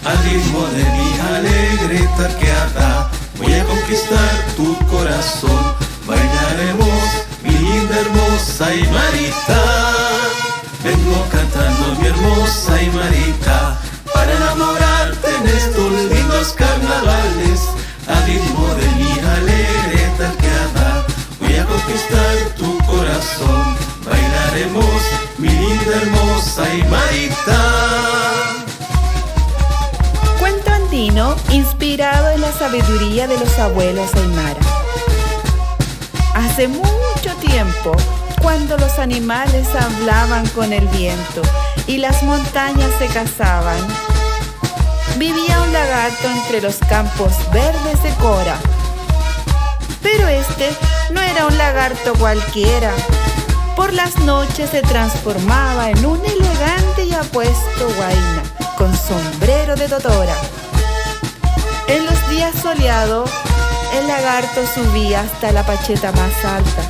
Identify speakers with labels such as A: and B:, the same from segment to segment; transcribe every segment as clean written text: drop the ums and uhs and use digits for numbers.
A: al ritmo de mi alegre taqueada. Voy a conquistar tu corazón, bailaremos, mi linda, hermosa Aymarita. Vengo cantando mi hermosa Aymarita, para enamorarte en estos lindos carnavales, al ritmo de mi alegre taqueada. Voy a conquistar tu corazón, bailaremos, mi linda, hermosa Aymarita.
B: Cuento andino inspirado en la sabiduría de los abuelos aymara. Hace mucho tiempo, cuando los animales hablaban con el viento y las montañas se casaban, vivía un lagarto entre los campos verdes de Cora. Pero este no era un lagarto cualquiera. Por las noches se transformaba en un elegante y apuesto huayna con sombrero de totora. En los días soleados, el lagarto subía hasta la pacheta más alta.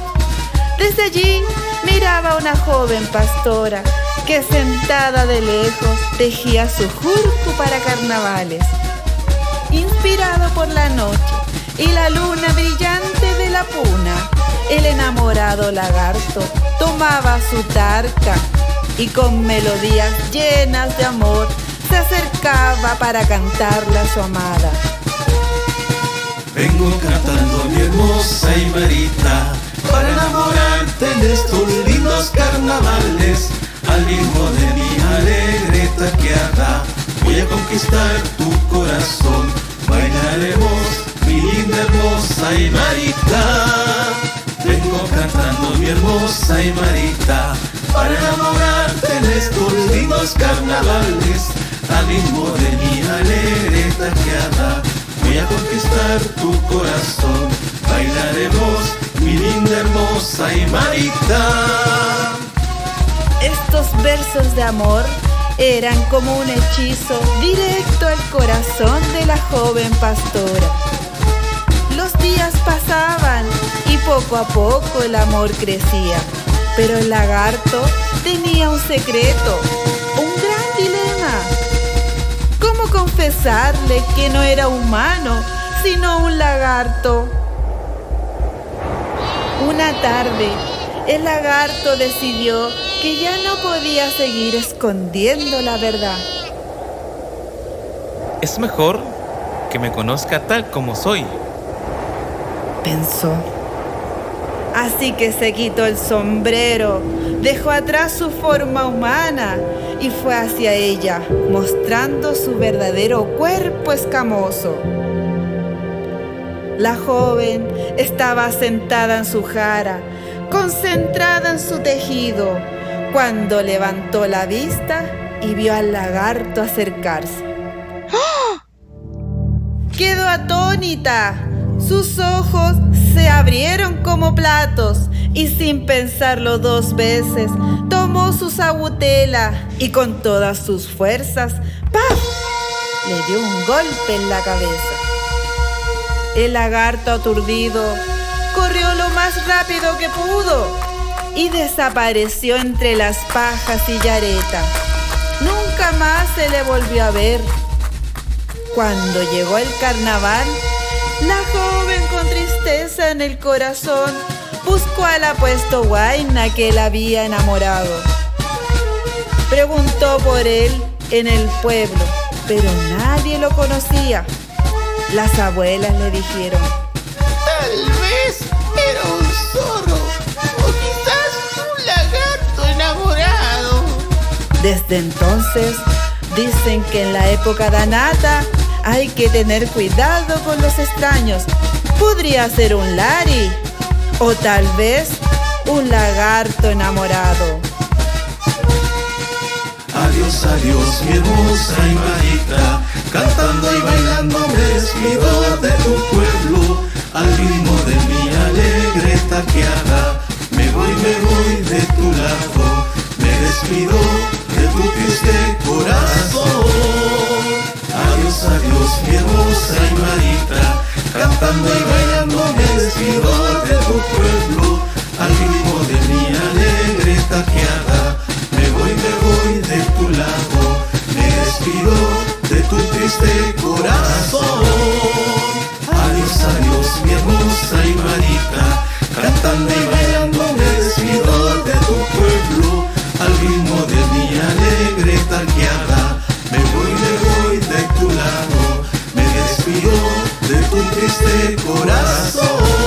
B: Desde allí miraba a una joven pastora que, sentada de lejos, tejía su jurku para carnavales. Inspirado por la noche y la luna brillante de la puna, el enamorado lagarto tomaba su tarca y con melodías llenas de amor se acercaba para cantarle a su amada.
A: Vengo cantando mi hermosa Aymarita, para enamorarte en estos lindos carnavales, al ritmo de mi alegre taqueada. Voy a conquistar tu corazón, bailaremos, mi linda, hermosa Aymarita. Vengo cantando mi hermosa Aymarita, para enamorarte en estos lindos carnavales, al ritmo de mi alegre taqueada. Voy a conquistar tu corazón, bailaremos, mi linda, hermosa Aymarita.
B: Estos versos de amor eran como un hechizo directo al corazón de la joven pastora. Los días pasaban y poco a poco el amor crecía, pero el lagarto tenía un secreto, un gran dilema. ¿Cómo confesarle que no era humano, sino un lagarto? Una tarde, el lagarto decidió que ya no podía seguir escondiendo la verdad.
C: Es mejor que me conozca tal como soy,
B: pensó. Así que se quitó el sombrero, dejó atrás su forma humana y fue hacia ella, mostrando su verdadero cuerpo escamoso. La joven estaba sentada en su jara, concentrada en su tejido, cuando levantó la vista y vio al lagarto acercarse. ¡Ah! Quedó atónita. Sus ojos se abrieron como platos y, sin pensarlo dos veces, tomó su sabutela y con todas sus fuerzas, ¡paf!, le dio un golpe en la cabeza. El lagarto, aturdido, corrió lo más rápido que pudo y desapareció entre las pajas y yareta. Nunca más se le volvió a ver. Cuando llegó el carnaval, la joven, con tristeza en el corazón, buscó al apuesto huayna que la había enamorado. Preguntó por él en el pueblo, pero nadie lo conocía. Las abuelas le dijeron:
D: tal vez era un zorro o quizás un lagarto enamorado.
B: Desde entonces dicen que en la época de Anata hay que tener cuidado con los extraños. Podría ser un lari o tal vez un lagarto enamorado.
A: Adiós, adiós, mi hermosa Aymarita, cantando y bailando me despido de tu pueblo, al ritmo de mi alegre taqueada. Me voy de tu lado, me despido de tu triste corazón. Adiós, adiós, mi hermosa Aymarita, cantando y bailando me despido de tu pueblo, al ritmo de mi alegre taqueada. Me voy de tu lado, me despido de tu triste triste corazón. Adiós, adiós, mi hermosa Aymarita, cantando y bailando me despido de tu pueblo, al ritmo de mi alegre tarqueada. Me voy de tu lado, me despido de tu triste corazón.